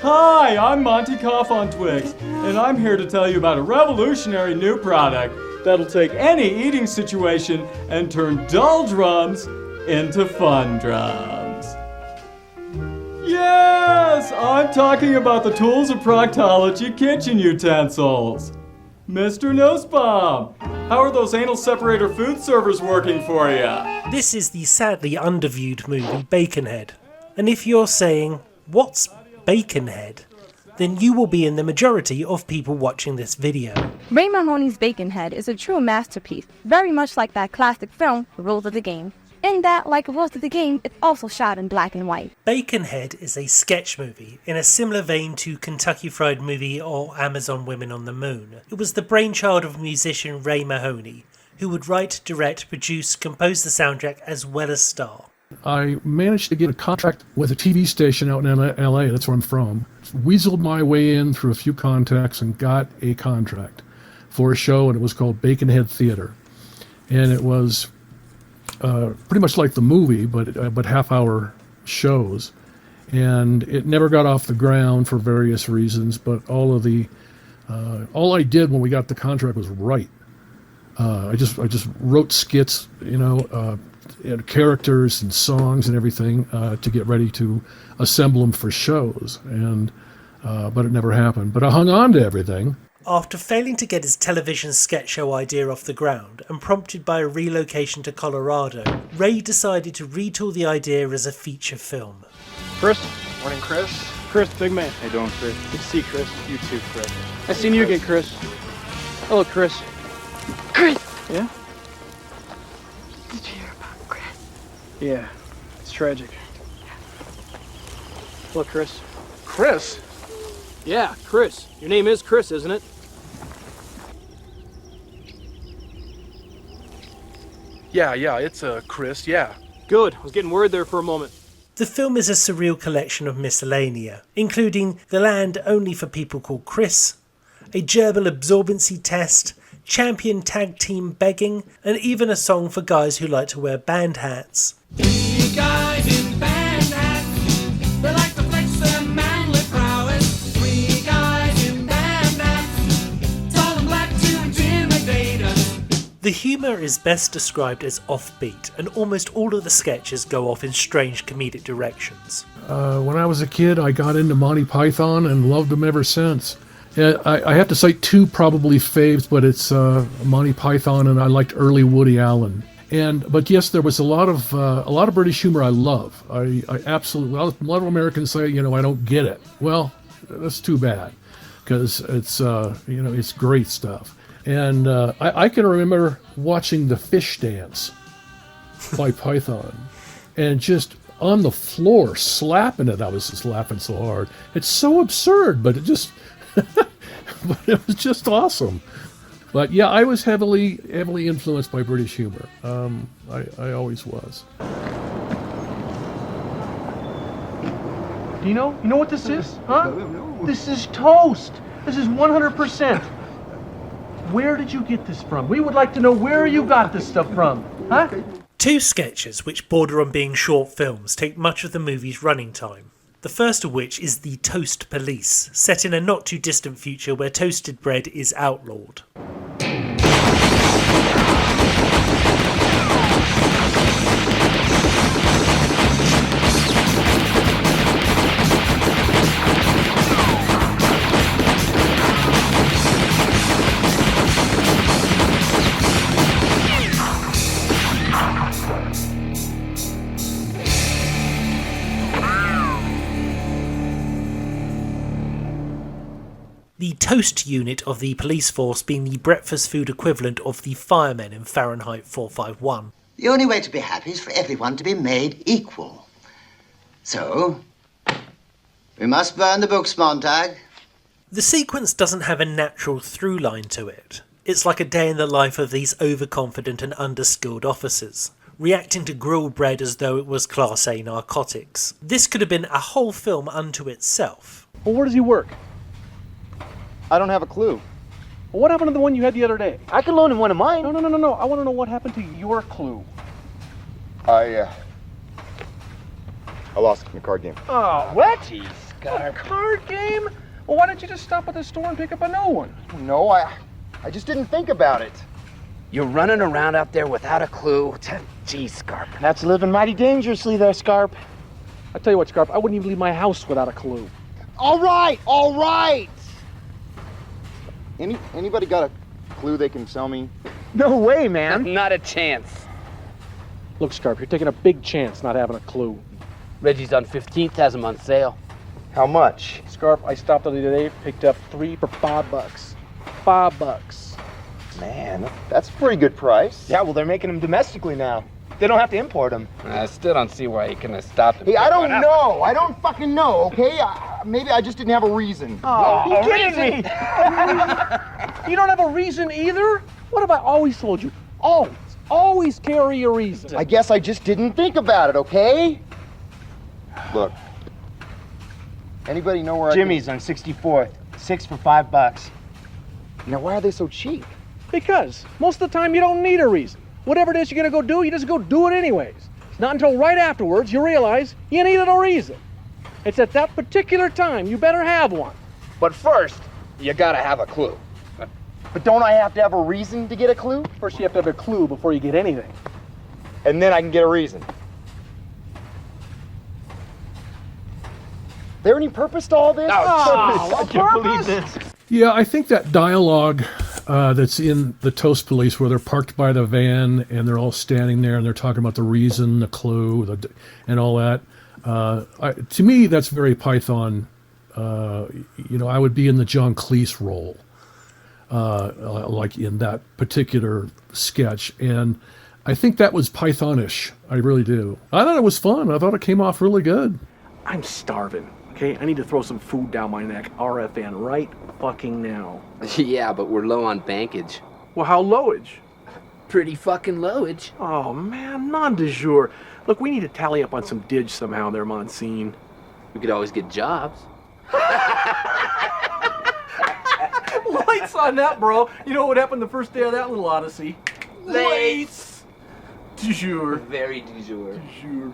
Hi, I'm Monty Python Twix, and I'm here to tell you about a revolutionary new product that'll take any eating situation and turn dull drums into fun drums. Yes, I'm talking about the Tools of Proctology kitchen utensils. Mr. Nussbaum, how are those anal separator food servers working for you? This is the sadly underviewed movie Baconhead. And if you're saying, what's Baconhead? Then you will be in the majority of people watching this video. Ray Mahoney's Baconhead is a true masterpiece, very much like that classic film, The Rules of the Game. In that, like Rules of the Game, it's also shot in black and white. Baconhead is a sketch movie, in a similar vein to Kentucky Fried Movie or Amazon Women on the Moon. It was the brainchild of musician Ray Mahoney, who would write, direct, produce, compose the soundtrack as well as star. I managed to get a contract with a TV station out in LA, that's where I'm from. Weaseled my way in through a few contacts and got a contract for a show, and it was called Baconhead Theater. And it was pretty much like the movie, but half-hour shows. And it never got off the ground for various reasons, but all I did when we got the contract was write. I just wrote skits, and characters and songs and everything to get ready to assemble them for shows, but it never happened. But I hung on to everything. After failing to get his television sketch show idea off the ground and prompted by a relocation to Colorado, Ray decided to retool the idea as a feature film. Chris? Morning, Chris. Chris, big man. How you doing, Chris? Good to see you, Chris. You too, Chris. Nice seeing you again, Chris. Hello, Chris. Chris! Yeah? Did you hear about Chris? Yeah, it's tragic. Hello, Chris. Chris? Yeah, Chris. Your name is Chris, isn't it? Yeah, it's Chris, yeah. Good. I was getting worried there for a moment. The film is a surreal collection of miscellanea, including The Land Only for People Called Chris, a gerbil absorbency test, champion tag team begging, and even a song for guys who like to wear band hats. Three guys in band hats, they like to flex their manly prowess. Three guys in band hats, tall and black to intimidate us. The humour is best described as offbeat, and almost all of the sketches go off in strange comedic directions. When I was a kid, I got into Monty Python and loved them ever since. I have to cite two probably faves, but it's Monty Python, and I liked early Woody Allen. But yes, there was a lot of British humor I love. I absolutely. A lot of Americans say, I don't get it. Well, that's too bad, because it's great stuff. And I can remember watching The Fish Dance by Python, and just on the floor slapping it. I was just laughing so hard. It's so absurd, but but it was just awesome. But yeah, I was heavily influenced by British humor. I always was. Do you know what this is? Huh? This is toast. This is 100%. Where did you get this from? We would like to know where you got this stuff from. Huh? Two sketches, which border on being short films, take much of the movie's running time. The first of which is the Toast Police, set in a not too distant future where toasted bread is outlawed. The toast unit of the police force being the breakfast food equivalent of the firemen in Fahrenheit 451. The only way to be happy is for everyone to be made equal. So, we must burn the books, Montag. The sequence doesn't have a natural through line to it. It's like a day in the life of these overconfident and underskilled officers, reacting to grilled bread as though it was Class A narcotics. This could have been a whole film unto itself. Well, where does he work? I don't have a clue. Well, what happened to the one you had the other day? I can loan him one of mine. No. I want to know what happened to your clue. I lost it in the card game. Oh, what? Jeez, Scarp. Card game? Well, why don't you just stop at the store and pick up a new one? No, I just didn't think about it. You're running around out there without a clue. Gee, Scarp. That's living mighty dangerously there, Scarp. I tell you what, Scarp, I wouldn't even leave my house without a clue. All right. Anybody got a clue they can sell me? No way, man. Not a chance. Look, Scarp, you're taking a big chance not having a clue. Reggie's on 15th, has them on sale. How much? Scarp, I stopped on the other day, picked up 3 for $5. $5. Man, that's a pretty good price. Yeah, well, they're making them domestically now. They don't have to import them. I still don't see why you couldn't have stopped him. Hey, I don't know. I don't fucking know, okay? Maybe I just didn't have a reason. Oh, you kidding me? You don't have a reason either? What have I always told you? Always carry a reason. I guess I just didn't think about it, okay? Look. Anybody know where Jimmy's on 64th. 6 for $5. Now, why are they so cheap? Because most of the time you don't need a reason. Whatever it is you're gonna go do, you just go do it anyways. It's not until right afterwards you realize you needed a reason. It's at that particular time you better have one. But first, you gotta have a clue. But don't I have to have a reason to get a clue? First you have to have a clue before you get anything. And then I can get a reason. There any purpose to all this? I can't believe this. Yeah, I think that dialogue that's in the Toast Police where they're parked by the van and they're all standing there and they're talking about the reason, the clue, and all that. To me, that's very Python. I would be in the John Cleese role, like in that particular sketch. And I think that was Pythonish. I really do. I thought it was fun. I thought it came off really good. I'm starving. Okay, I need to throw some food down my neck, RFN, right fucking now. Yeah, but we're low on bankage. Well, how lowage? Pretty fucking lowage. Oh, man, non de jour. Look, we need to tally up on some dig somehow there, Monsignor. We could always get jobs. Lights on that, bro. You know what happened the first day of that little odyssey? Lights! Du jour. Very du jour. Du jour.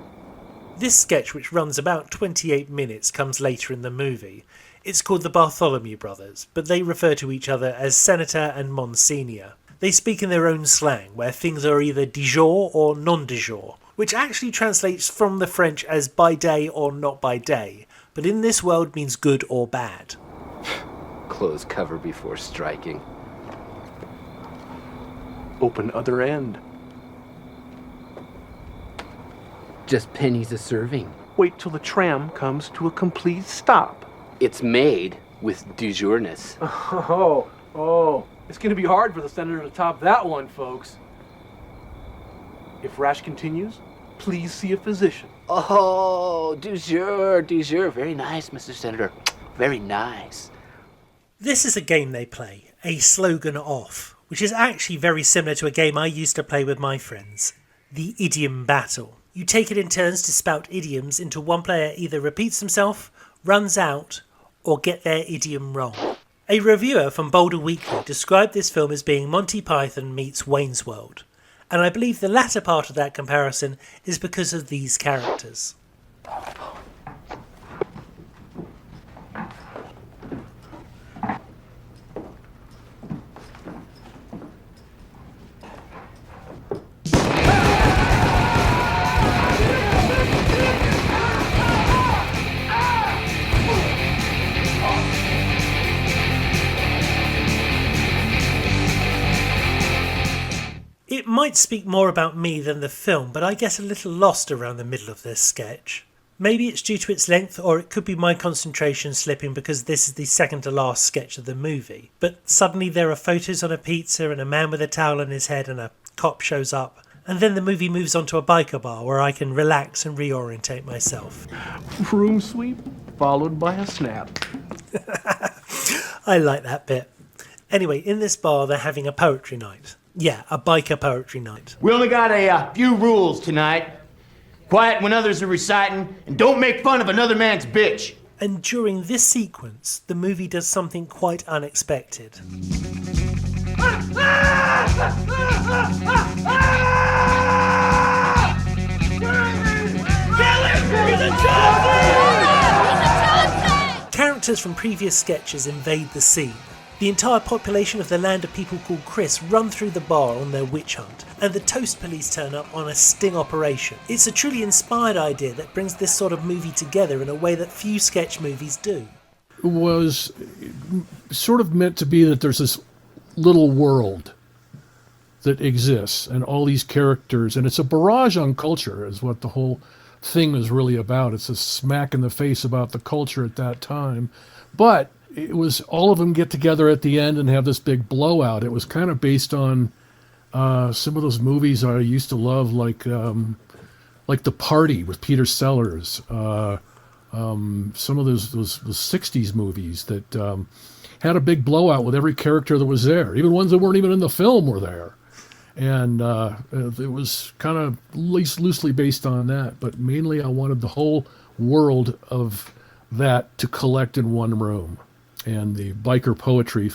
This sketch, which runs about 28 minutes, comes later in the movie. It's called the Bartholomew Brothers, but they refer to each other as Senator and Monsignor. They speak in their own slang, where things are either de jour or non de jour, which actually translates from the French as by day or not by day, but in this world means good or bad. Close cover before striking. Open other end. Just pennies a serving. Wait till the tram comes to a complete stop. It's made with du journess. Oh. It's gonna be hard for the senator to top that one, folks. If rash continues, please see a physician. Oh, du jour. Very nice, Mr. Senator. Very nice. This is a game they play, a slogan off, which is actually very similar to a game I used to play with my friends, the Idiom Battle. You take it in turns to spout idioms until one player either repeats himself, runs out, or get their idiom wrong. A reviewer from Boulder Weekly described this film as being Monty Python meets Wayne's World, and I believe the latter part of that comparison is because of these characters. It might speak more about me than the film, but I get a little lost around the middle of this sketch. Maybe it's due to its length, or it could be my concentration slipping because this is the second to last sketch of the movie. But suddenly there are photos on a pizza and a man with a towel on his head and a cop shows up. And then the movie moves on to a biker bar where I can relax and reorientate myself. Room sweep, followed by a snap. I like that bit. Anyway, in this bar they're having a poetry night. Yeah, a biker poetry night. We only got a few rules tonight. Quiet when others are reciting, and don't make fun of another man's bitch. And during this sequence, the movie does something quite unexpected. Kill him! He's a Johnson! characters from previous sketches invade the scene. The entire population of the land of people called Chris run through the bar on their witch hunt, and the Toast Police turn up on a sting operation. It's a truly inspired idea that brings this sort of movie together in a way that few sketch movies do. It was sort of meant to be that there's this little world that exists and all these characters, and it's a barrage on culture is what the whole thing is really about. It's a smack in the face about the culture at that time. But it was all of them get together at the end and have this big blowout. It was kind of based on some of those movies I used to love, like The Party with Peter Sellers. Some of those 60s movies that had a big blowout with every character that was there. Even ones that weren't even in the film were there. And it was kind of loosely based on that. But mainly I wanted the whole world of that to collect in one room. And the biker poetry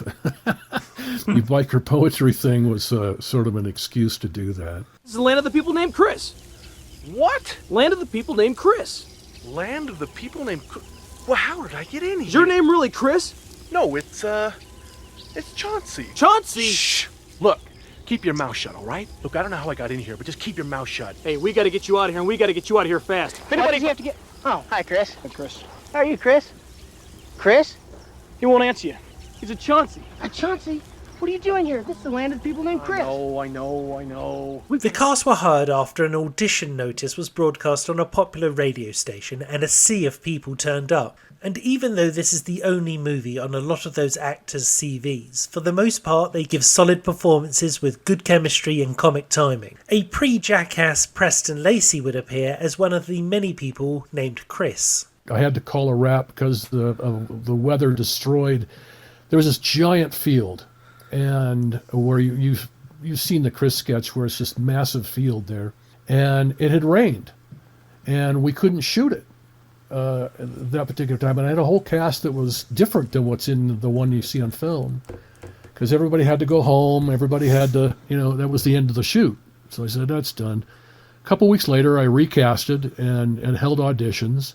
thing was sort of an excuse to do that. This is the land of the people named Chris. What? Land of the people named Chris. Land of the people named Well, how did I get in here? Is your name really Chris? No, it's Chauncey. Chauncey? Shh. Look, keep your mouth shut, all right? Look, I don't know how I got in here, but just keep your mouth shut. Hey, we gotta get you out of here, and we gotta get you out of here fast. Why does he have to get... Oh, hi, Chris. Hey, Chris. How are you, Chris? Chris? He won't answer you. He's a Chauncey. A Chauncey? What are you doing here? This is the land of people named Chris. I know. The cast were hired after an audition notice was broadcast on a popular radio station and a sea of people turned up. And even though this is the only movie on a lot of those actors' CVs, for the most part they give solid performances with good chemistry and comic timing. A pre-Jackass Preston Lacey would appear as one of the many people named Chris. I had to call a rap because the weather destroyed. There was this giant field, and where you've seen the Chris sketch where it's just massive field there, and it had rained, and we couldn't shoot it that particular time. And I had a whole cast that was different than what's in the one you see on film, because everybody had to go home. Everybody had to, that was the end of the shoot. So I said, that's done. A couple weeks later, I recasted and held auditions.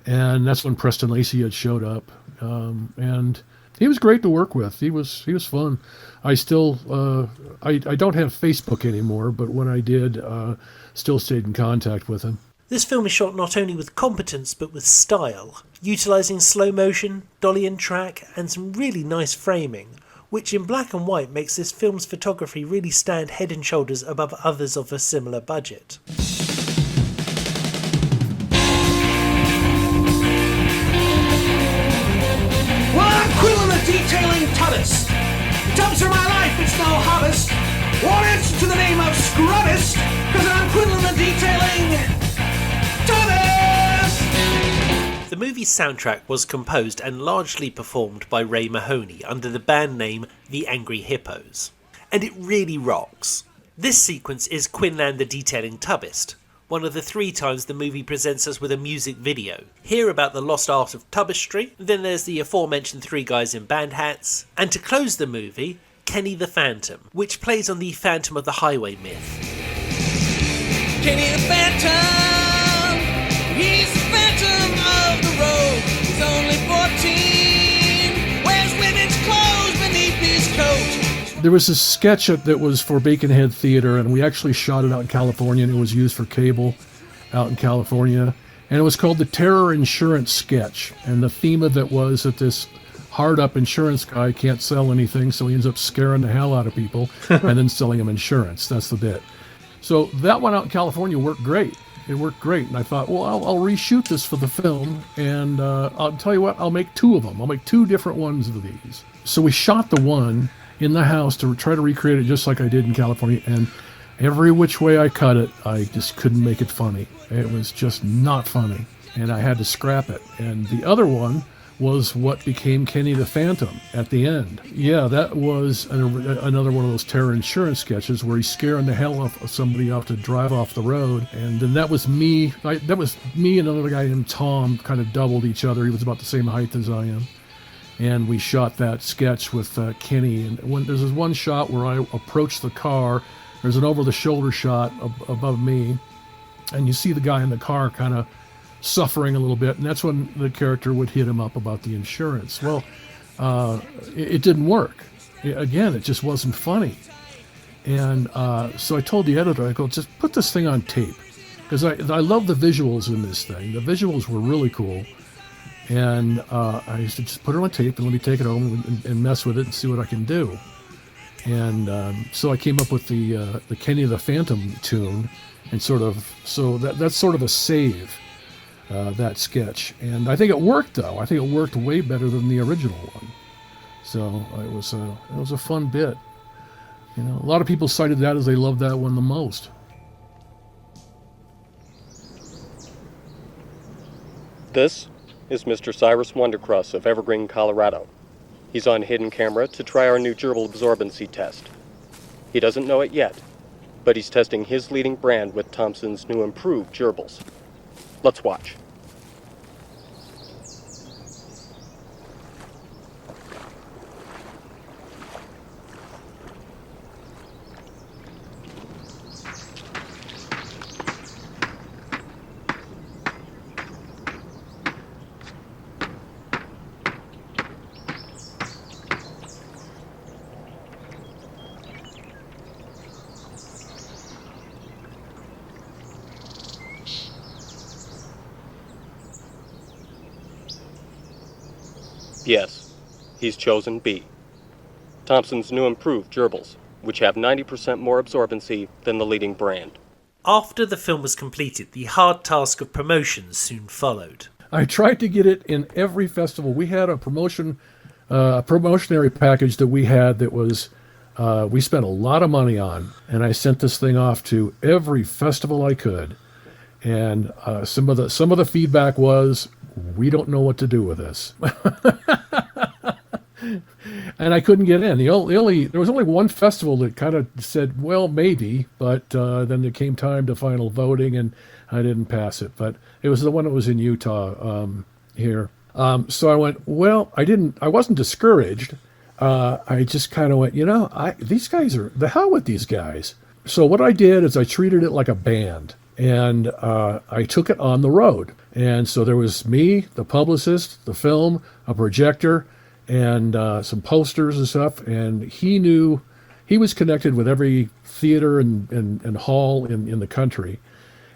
And that's when Preston Lacey had showed up, and he was great to work with. He was fun. I still I don't have Facebook anymore, but when I did, still stayed in contact with him. This film is shot not only with competence but with style, utilising slow motion, dolly and track, and some really nice framing, which in black and white makes this film's photography really stand head and shoulders above others of a similar budget. Detailing Tubbis. Tubs are my life, it's no hobbist. Won't answer to the name of Scrubbist, cause I'm quiddling the detailing Tubbis! The movie's soundtrack was composed and largely performed by Ray Mahoney under the band name The Angry Hippos. And it really rocks. This sequence is Quinlan the Detailing Tubbist, one of the 3 times the movie presents us with a music video. Hear about the lost art of tubbistry, then there's the aforementioned 3 guys in band hats, and to close the movie, Kenny the Phantom, which plays on the Phantom of the Highway myth. Kenny the Phantom, he's the Phantom of the road. He's only 14, wears women's clothes beneath his coat. There was a sketch that was for Baconhead Theater, and we actually shot it out in California, and it was used for cable out in California. And it was called the Terror Insurance Sketch. And the theme of it was that this hard-up insurance guy can't sell anything, so he ends up scaring the hell out of people and then selling them insurance. That's the bit. So that one out in California worked great. It worked great. And I thought, well, I'll reshoot this for the film, and I'll tell you what, I'll make 2 of them. I'll make 2 different ones of these. So we shot the one in the house to try to recreate it just like I did in California, and every which way I cut it, I just couldn't make it funny. It was just not funny, and I had to scrap it. And the other one was what became Kenny the Phantom at the end. Yeah, that was another one of those terror insurance sketches where he's scaring the hell of somebody off to drive off the road. And then that was me. That was me and another guy named Tom, kind of doubled each other. He was about the same height as I am. And we shot that sketch with Kenny. And there's this one shot where I approach the car. There's an over-the-shoulder shot above me. And you see the guy in the car kind of suffering a little bit, and that's when the character would hit him up about the insurance. Well, it didn't work. Again, it just wasn't funny. And so I told the editor, I go, just put this thing on tape. Because I love the visuals in this thing. The visuals were really cool. And I said, just put it on tape and let me take it home and mess with it and see what I can do. And so I came up with the Kenny the Phantom tune. And so that's sort of a save, that sketch. And I think it worked, though. I think it worked way better than the original one. So it was a fun bit. You know, a lot of people cited that as they loved that one the most. This is Mr. Cyrus Wondercross of Evergreen, Colorado. He's on hidden camera to try our new gerbil absorbency test. He doesn't know it yet, but he's testing his leading brand with Thompson's new improved gerbils. Let's watch. Yes, he's chosen B. Thompson's new improved gerbils, which have 90% more absorbency than the leading brand. After the film was completed, the hard task of promotion soon followed. I tried to get it in every festival. We had a promotionary package that we had that was we spent a lot of money on, and I sent this thing off to every festival I could. And some of the feedback was, we don't know what to do with this. And I couldn't get in. There was only one festival that kind of said, well, maybe, but then it came time to final voting, and I didn't pass it. But it was the one that was in Utah here. So I went, well, I wasn't discouraged. I just kind of went, these guys are, the hell with these guys. So what I did is I treated it like a band. And I took it on the road. And so there was me, the publicist, the film, a projector, and some posters and stuff. And he was connected with every theater and hall in the country.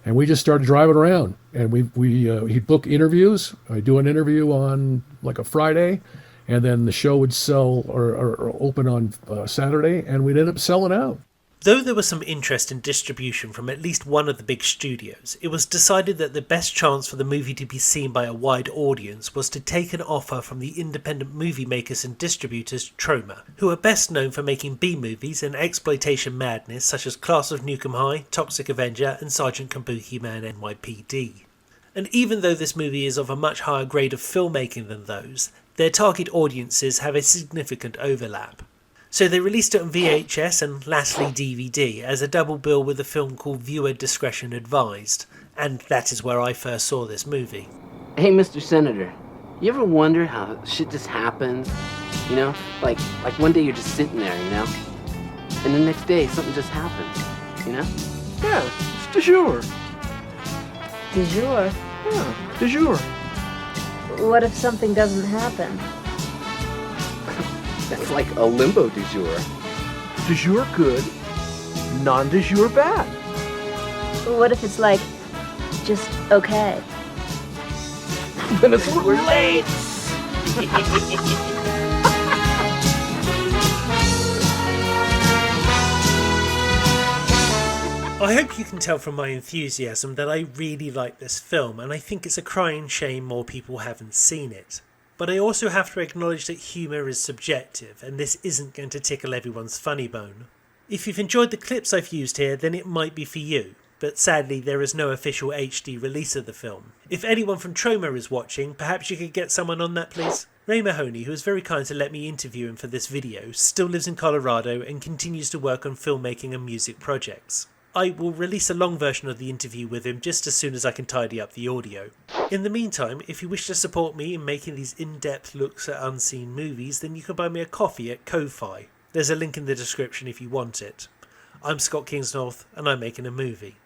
And we just started driving around. And he'd book interviews. I'd do an interview on like a Friday. And then the show would sell or open on Saturday. And we'd end up selling out. Though there was some interest in distribution from at least one of the big studios, it was decided that the best chance for the movie to be seen by a wide audience was to take an offer from the independent movie makers and distributors Troma, who are best known for making B-movies and exploitation madness such as Class of Nukem High, Toxic Avenger and Sergeant Kabuki Man NYPD. And even though this movie is of a much higher grade of filmmaking than those, their target audiences have a significant overlap. So they released it on VHS and lastly DVD as a double bill with a film called Viewer Discretion Advised, and that is where I first saw this movie. Hey, Mr. Senator, you ever wonder how shit just happens? You know, like one day you're just sitting there, and the next day something just happens, Yeah, it's du jour. Du jour? Yeah, du jour. What if something doesn't happen? That's like a limbo du jour. Du jour good, non-du jour bad. What if it's like, just okay? Then it's late. I hope you can tell from my enthusiasm that I really like this film, and I think it's a crying shame more people haven't seen it. But I also have to acknowledge that humour is subjective, and this isn't going to tickle everyone's funny bone. If you've enjoyed the clips I've used here, then it might be for you, but sadly there is no official HD release of the film. If anyone from Troma is watching, perhaps you could get someone on that, please? Ray Mahoney, who was very kind to let me interview him for this video, still lives in Colorado and continues to work on filmmaking and music projects. I will release a long version of the interview with him just as soon as I can tidy up the audio. In the meantime, if you wish to support me in making these in-depth looks at unseen movies, then you can buy me a coffee at Ko-Fi. There's a link in the description if you want it. I'm Scott Kingsnorth, and I'm making a movie.